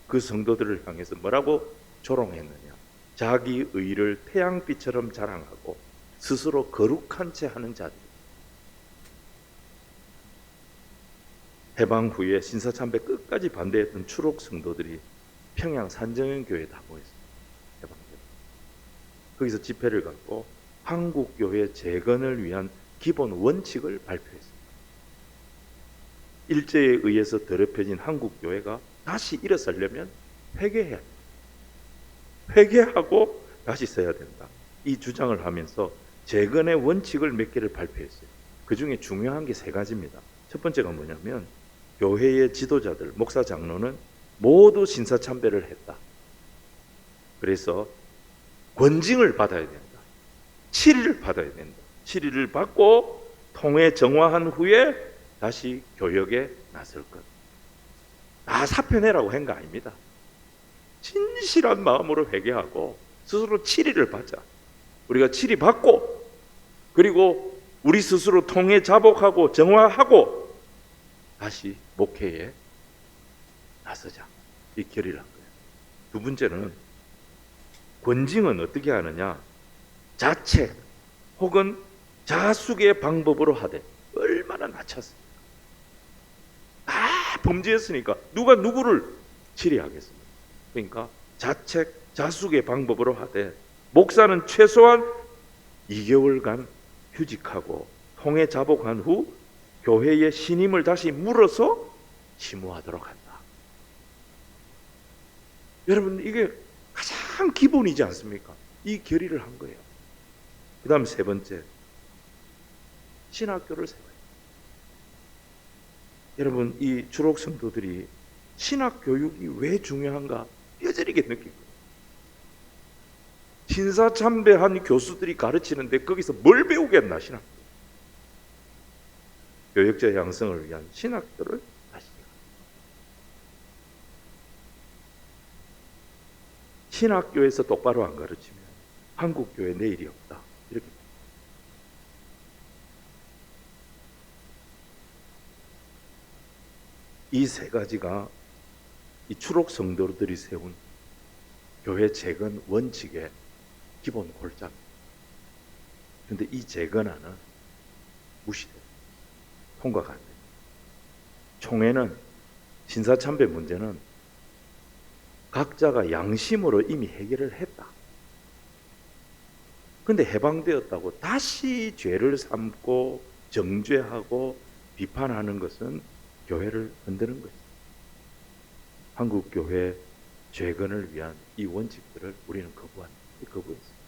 그 성도들을 향해서 뭐라고 조롱했느냐? 자기 의를 태양빛처럼 자랑하고 스스로 거룩한 채 하는 자들. 해방 후에 신사참배 끝까지 반대했던 추록 성도들이 평양 산정현 교회에 다 모였습니다. 해방 때 거기서 집회를 갖고 한국 교회 재건을 위한 기본 원칙을 발표했습니다. 일제에 의해서 더럽혀진 한국 교회가 다시 일어서려면 회개해야 된다. 회개하고 다시 서야 된다. 이 주장을 하면서 재건의 원칙을 몇 개를 발표했어요. 그 중에 중요한 게 세 가지입니다. 첫 번째가 뭐냐면 교회의 지도자들, 목사 장로는 모두 신사참배를 했다. 그래서 권징을 받아야 된다. 7일을 받아야 된다. 7일을 받고 통회 정화한 후에 다시 교역에 나설 것. 다 사표내라고 한 거 아닙니다. 진실한 마음으로 회개하고 스스로 7일을 받자. 우리가 7일 받고 그리고 우리 스스로 통회 자복하고 정화하고 다시 목회에 나서자. 이 결의를 한 거예요. 두 번째는 권징은 어떻게 하느냐? 자책 혹은 자숙의 방법으로 하되 얼마나 낮췄습니까? 다 범죄했으니까 누가 누구를 치리하겠습니까? 그러니까 자책, 자숙의 방법으로 하되 목사는 최소한 2개월간 휴직하고 통회 자복한 후 교회의 신임을 다시 물어서 심우하도록 한다. 여러분, 이게 가장 기본이지 않습니까? 이 결의를 한 거예요. 그 다음 세 번째, 신학교를 세워요. 여러분, 이 주록 성도들이 신학 교육이 왜 중요한가 뼈저리게 느끼고, 신사참배한 교수들이 가르치는데 거기서 뭘 배우겠나? 신학 교역자 양성을 위한 신학교를 다시. 신학교에서 똑바로 안 가르치면 한국 교회 내일이 없다. 이렇게. 이 세 가지가 이 추록 성도들이 세운 교회 재건 원칙의 기본 골자입니다. 그런데 이 재건안은 무시돼요. 통과가 안 돼요. 총회는 신사참배 문제는 각자가 양심으로 이미 해결을 했다. 근데 해방되었다고 다시 죄를 삼고 정죄하고 비판하는 것은 교회를 흔드는 것입니다. 한국 교회 재건을 위한 이 원칙들을 우리는 거부했습니다.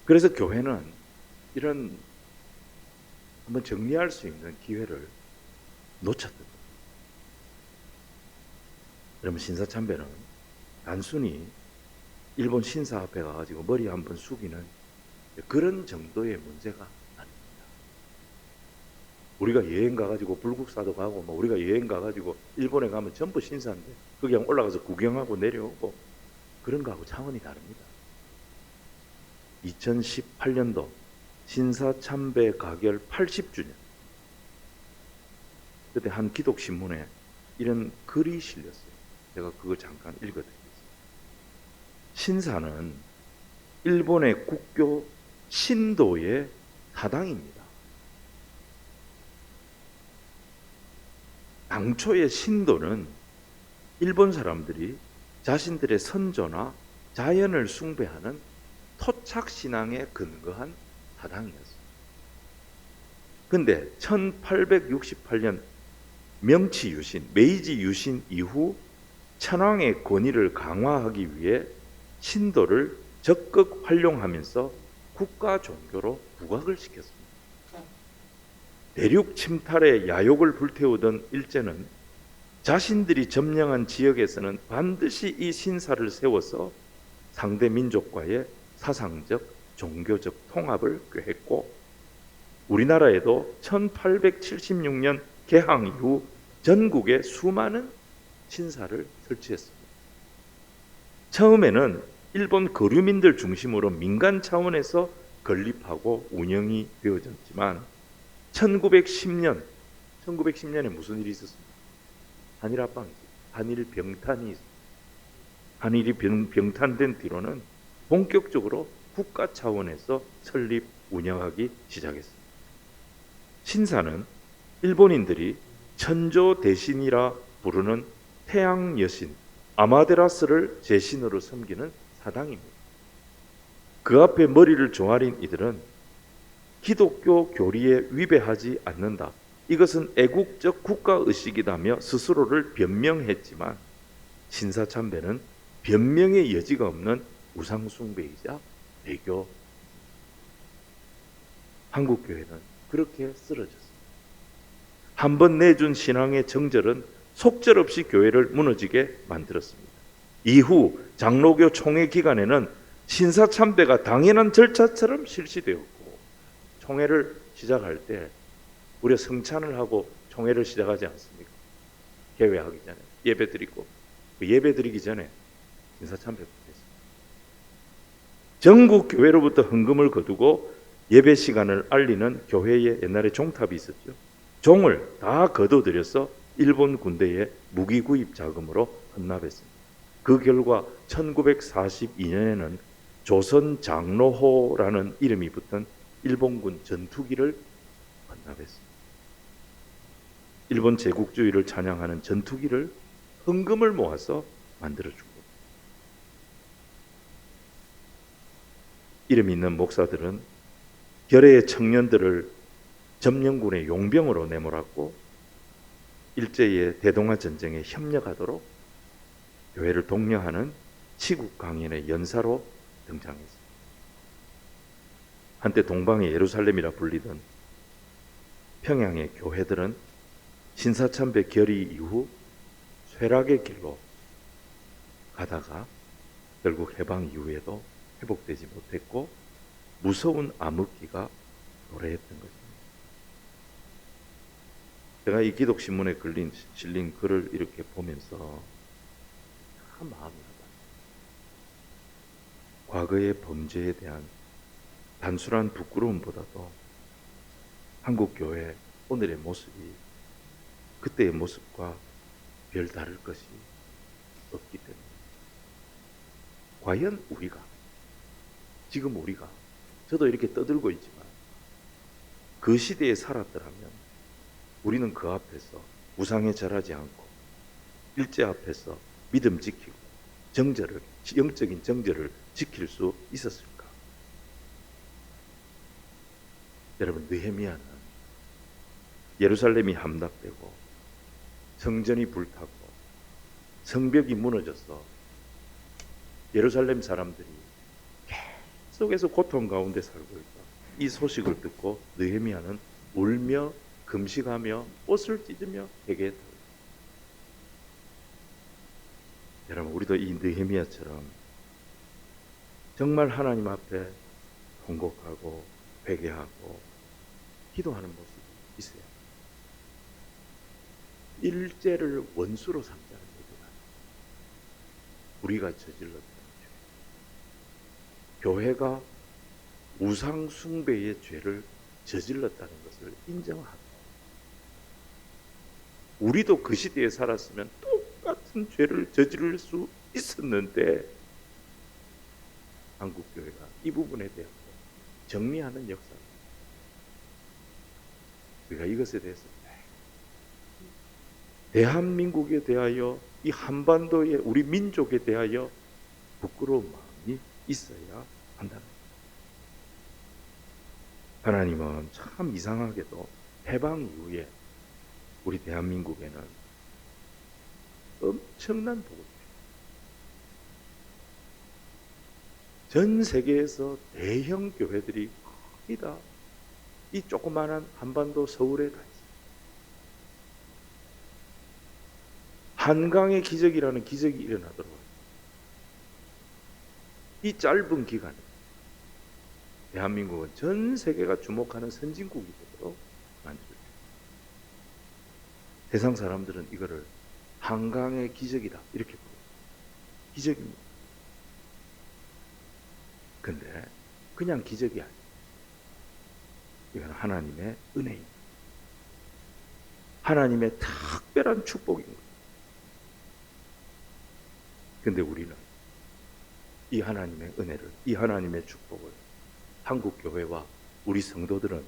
그래서 교회는 이런 한번 정리할 수 있는 기회를 놓쳤던 겁니다. 여러분, 신사참배는 단순히 일본 신사 앞에 가가지고 머리 한번 숙이는 그런 정도의 문제가 아닙니다. 우리가 여행 가가지고 불국사도 가고, 뭐 우리가 여행 가가지고 일본에 가면 전부 신사인데 거기 그냥 올라가서 구경하고 내려오고 그런 거하고 차원이 다릅니다. 2018년도 신사참배 가결 80주년. 그때 한 기독신문에 이런 글이 실렸어요. 제가 그걸 잠깐 읽어드리겠습니다. 신사는 일본의 국교 신도의 사당입니다. 당초의 신도는 일본 사람들이 자신들의 선조나 자연을 숭배하는 토착신앙에 근거한 사당이었습니다. 근데 1868년 명치 유신, 메이지 유신 이후 천황의 권위를 강화하기 위해 신도를 적극 활용하면서 국가 종교로 부각을 시켰습니다. 대륙 침탈에 야욕을 불태우던 일제는 자신들이 점령한 지역에서는 반드시 이 신사를 세워서 상대 민족과의 사상적, 종교적 통합을 꾀했고, 우리나라에도 1876년 개항 이후 전국에 수많은 신사를 설치했습니다. 처음에는 일본 거류민들 중심으로 민간 차원에서 건립하고 운영이 되어졌지만 1910년에 무슨 일이 있었습니까? 한일 합방이죠. 한일 병탄이 있습니다. 한일이 병탄된 뒤로는 본격적으로 국가 차원에서 설립, 운영하기 시작했습니다. 신사는 일본인들이 천조 대신이라 부르는 태양 여신 아마테라스를 제신으로 섬기는 사당입니다. 그 앞에 머리를 조아린 이들은 기독교 교리에 위배하지 않는다, 이것은 애국적 국가의식이다며 스스로를 변명했지만 신사참배는 변명의 여지가 없는 우상숭배이자 배교. 한국교회는 그렇게 쓰러졌습니다. 한번 내준 신앙의 정절은 속절없이 교회를 무너지게 만들었습니다. 이후 장로교 총회 기간에는 신사참배가 당연한 절차처럼 실시되었고, 총회를 시작할 때 우리가 성찬을 하고 총회를 시작하지 않습니까? 개회하기 전에 예배 드리고, 그 예배 드리기 전에 신사참배부터 했습니다. 전국 교회로부터 헌금을 거두고 예배 시간을 알리는 교회에 옛날에 종탑이 있었죠. 종을 다 거둬들여서 일본 군대의 무기 구입 자금으로 헌납했습니다. 그 결과 1942년에는 조선 장로호라는 이름이 붙은 일본군 전투기를 헌납했습니다. 일본 제국주의를 찬양하는 전투기를 헌금을 모아서 만들어준 겁니다. 이름 있는 목사들은 결의의 청년들을 점령군의 용병으로 내몰았고, 일제의 대동아 전쟁에 협력하도록 교회를 독려하는 치국 강연의 연사로 등장했습니다. 한때 동방의 예루살렘이라 불리던 평양의 교회들은 신사참배 결의 이후 쇠락의 길로 가다가 결국 해방 이후에도 회복되지 못했고 무서운 암흑기가 도래했던 것입니다. 제가 이 기독신문에 실린 글을 이렇게 보면서 참 마음이 아파요. 과거의 범죄에 대한 단순한 부끄러움보다도 한국교회 오늘의 모습이 그때의 모습과 별 다를 것이 없기 때문에, 과연 지금 우리가 저도 이렇게 떠들고 있지만 그 시대에 살았더라면 우리는 그 앞에서 우상에 절하지 않고 일제 앞에서 믿음 지키고 영적인 정절을 지킬 수 있었을까? 여러분, 느헤미야는 예루살렘이 함락되고 성전이 불타고 성벽이 무너져서 예루살렘 사람들이 계속해서 고통 가운데 살고 있다, 이 소식을 듣고 느헤미야는 울며 금식하며 옷을 찢으며 회개했다. 여러분, 우리도 이 느헤미야처럼 정말 하나님 앞에 통곡하고 회개하고 기도하는 모습이 있어요. 일제를 원수로 삼자는 얘기가 우리가 저질렀던 죄, 교회가 우상 숭배의 죄를 저질렀다는 것을 인정하고, 우리도 그 시대에 살았으면 똑같은 죄를 저지를 수 있었는데 한국교회가 이 부분에 대해서 정리하는 역사, 우리가 이것에 대해서 대한민국에 대하여, 이 한반도의 우리 민족에 대하여 부끄러운 마음이 있어야 한다는 거예요. 하나님은 참 이상하게도 해방 이후에 우리 대한민국에는 엄청난 복을 주셨어요. 전 세계에서 대형 교회들이 거의 다 이 조그마한 한반도 서울에 다 있어요. 한강의 기적이라는 기적이 일어나도록 이 짧은 기간에 대한민국은 전 세계가 주목하는 선진국이 되도록 만들어요. 세상 사람들은 이거를 한강의 기적이다 이렇게 부르죠. 기적입니다. 근데 그냥 기적이 아니에요. 이건 하나님의 은혜입니다. 하나님의 특별한 축복입니다. 근데 우리는 이 하나님의 은혜를, 이 하나님의 축복을, 한국 교회와 우리 성도들은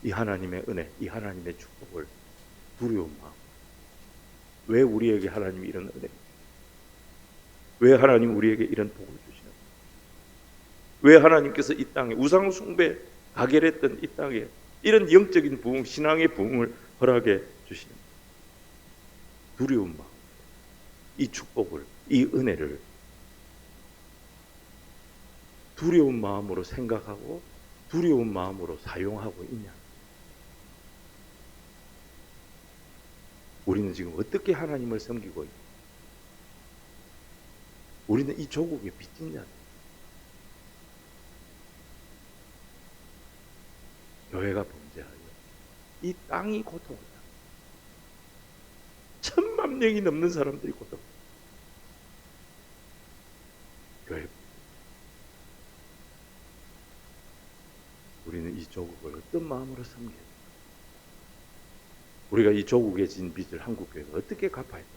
이 하나님의 은혜, 이 하나님의 축복을 두려운 마음, 왜 우리에게 하나님이 이런 은혜, 왜 하나님 우리에게 이런 복을 주시는, 왜 하나님께서 이 땅에 우상 숭배 가결했던 이 땅에 이런 영적인 부흥, 신앙의 부흥을 허락해 주시는, 두려운 마음, 이 축복을, 이 은혜를 두려운 마음으로 생각하고 두려운 마음으로 사용하고 있냐? 우리는 지금 어떻게 하나님을 섬기고 있냐? 우리는 이 조국의 빚진 자들, 교회가 범죄하여 이 땅이 고통을 당해 1000만 명이 넘는 사람들이 고통, 교회, 우리는 이 조국을 어떤 마음으로 섬겨야 돼? 우리가 이 조국에 진 빚을 한국교회가 어떻게 갚아야 돼?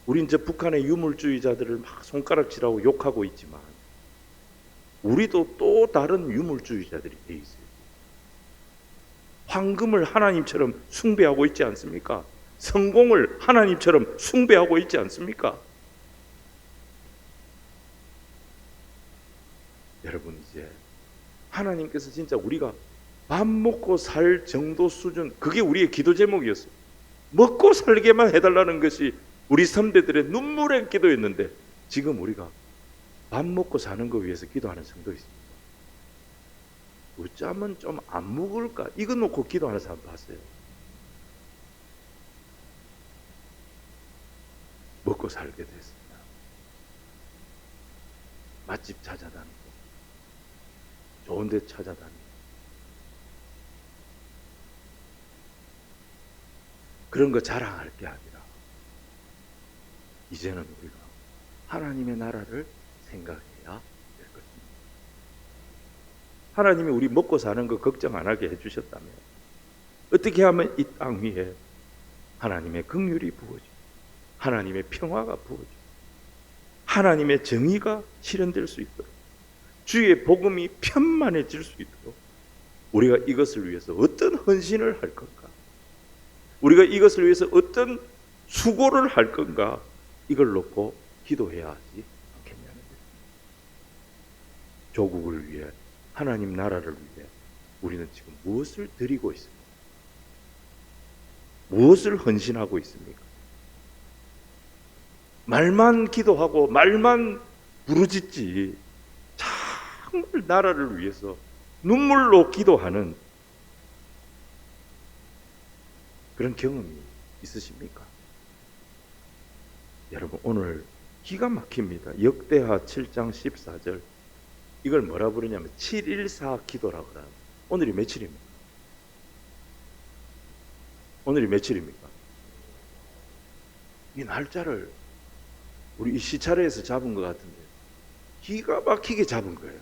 우린 저 북한의 유물주의자들을 막 손가락질하고 욕하고 있지만 우리도 또 다른 유물주의자들이 돼 있어요. 황금을 하나님처럼 숭배하고 있지 않습니까? 성공을 하나님처럼 숭배하고 있지 않습니까? 여러분, 이제 하나님께서 진짜 우리가 밥 먹고 살 정도 수준, 그게 우리의 기도 제목이었어요. 먹고 살게만 해달라는 것이 우리 선배들의 눈물의 기도였는데, 지금 우리가 밥 먹고 사는 거 위해서 기도하는 성도 있습니다. 어쩌면 좀 안 먹을까? 이거 놓고 기도하는 사람 봤어요. 먹고 살게 됐습니다. 맛집 찾아다니고 좋은 데 찾아다니고, 그런 거 자랑할 게 아니라 이제는 우리가 하나님의 나라를 생각해야 될 것입니다. 하나님이 우리 먹고 사는 거 걱정 안 하게 해주셨다면 어떻게 하면 이 땅 위에 하나님의 긍휼이 부어지고 하나님의 평화가 부어지고 하나님의 정의가 실현될 수 있도록, 주의 복음이 편만해질 수 있도록 우리가 이것을 위해서 어떤 헌신을 할 건가, 우리가 이것을 위해서 어떤 수고를 할 건가, 이걸 놓고 기도해야 하지 않겠냐는 거예요. 조국을 위해, 하나님 나라를 위해 우리는 지금 무엇을 드리고 있습니까? 무엇을 헌신하고 있습니까? 말만 기도하고 말만 부르짖지 정말 나라를 위해서 눈물로 기도하는 그런 경험이 있으십니까? 여러분, 오늘 기가 막힙니다. 역대하 7장 14절. 이걸 뭐라 부르냐면 714 기도라고 그래요. 오늘이 며칠입니까? 오늘이 며칠입니까? 이 날짜를 우리 이 시차례에서 잡은 것 같은데 기가 막히게 잡은 거예요.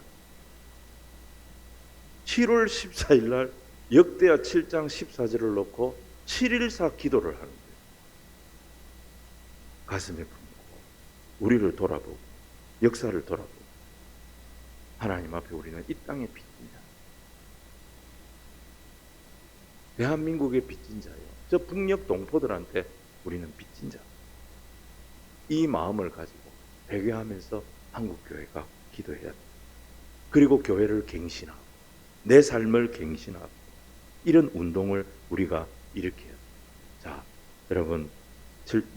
7월 14일 날 역대하 7장 14절을 놓고 714 기도를 하는 거예요. 가슴에 품고 우리를 돌아보고 역사를 돌아보고 하나님 앞에 우리는 이 땅의 빚진 자, 대한민국의 빚진 자예요. 저 북녘 동포들한테 우리는 빚진 자. 이 마음을 가지고 회개하면서 한국교회가 기도해야 돼요. 그리고 교회를 갱신하고 내 삶을 갱신하고 이런 운동을 우리가 일으켜야 돼요. 자, 여러분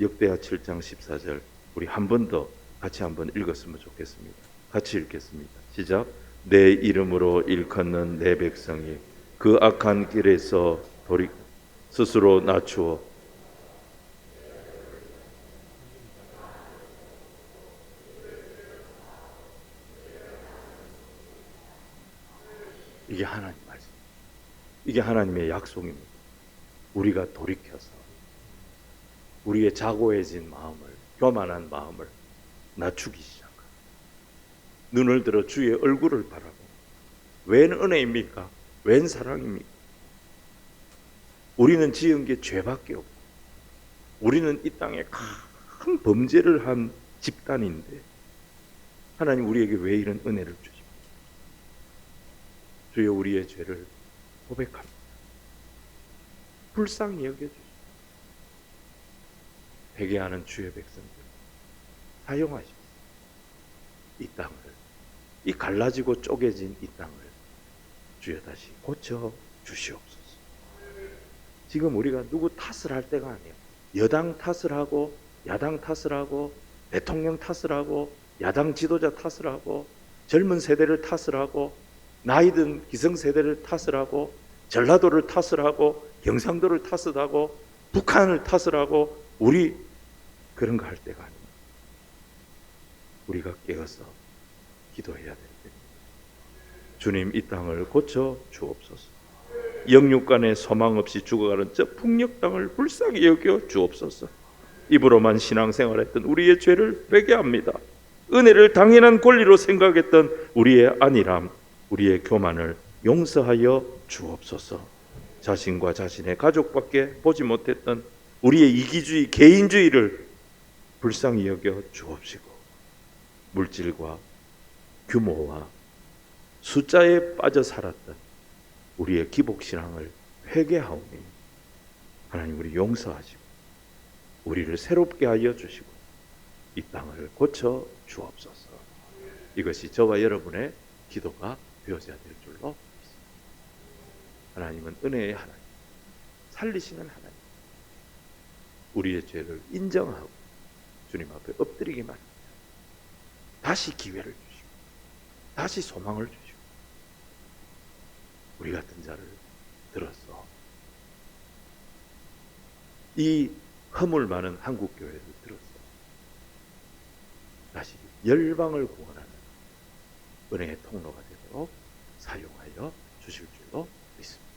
역대하 7장 14절 우리 한 번 더 같이 한번 읽었으면 좋겠습니다. 같이 읽겠습니다. 시작. 내 이름으로 일컫는 내 백성이 그 악한 길에서 스스로 낮추어 이게 하나님 말씀. 이게 하나님의 약속입니다. 우리가 돌이켜서 우리의 자고해진 마음을, 교만한 마음을 낮추기 시작하고 눈을 들어 주의 얼굴을 바라보고 웬 은혜입니까? 웬 사랑입니까? 우리는 지은 게 죄밖에 없고 우리는 이 땅에 큰 범죄를 한 집단인데 하나님 우리에게 왜 이런 은혜를 주십니까? 주여 우리의 죄를 고백합니다. 불쌍히 여겨주십시오. 회개하는 주의 백성들 사용하십시오. 이 땅을, 이 갈라지고 쪼개진 이 땅을 주여 다시 고쳐 주시옵소서. 지금 우리가 누구 탓을 할 때가 아니에요. 여당 탓을 하고 야당 탓을 하고 대통령 탓을 하고 야당 지도자 탓을 하고 젊은 세대를 탓을 하고 나이든 기성세대를 탓을 하고 전라도를 탓을 하고 경상도를 탓을 하고 북한을 탓을 하고 우리 그런 거 할 때가 아닙니다. 우리가 깨어서 기도해야 될 때입니다. 주님 이 땅을 고쳐 주옵소서. 영육간에 소망 없이 죽어가는 저 북녘 땅을 불쌍히 여겨 주옵소서. 입으로만 신앙생활했던 우리의 죄를 회개합니다. 은혜를 당연한 권리로 생각했던 우리의 안일함, 우리의 교만을 용서하여 주옵소서. 자신과 자신의 가족밖에 보지 못했던 우리의 이기주의, 개인주의를 불쌍히 여겨 주옵시고 물질과 규모와 숫자에 빠져 살았던 우리의 기복신앙을 회개하오니 하나님 우리 용서하시고 우리를 새롭게 하여 주시고 이 땅을 고쳐 주옵소서. 이것이 저와 여러분의 기도가 되어져야 될 줄로 믿습니다. 하나님은 은혜의 하나님, 살리시는 하나님, 우리의 죄를 인정하고 주님 앞에 엎드리기만 합니다. 다시 기회를 주시고 다시 소망을 주시고 우리 같은 자를 들어서 이 허물 많은 한국교회를 들어서 다시 열방을 구원하는 은혜의 통로가 되도록 사용하여 주실 줄로 믿습니다.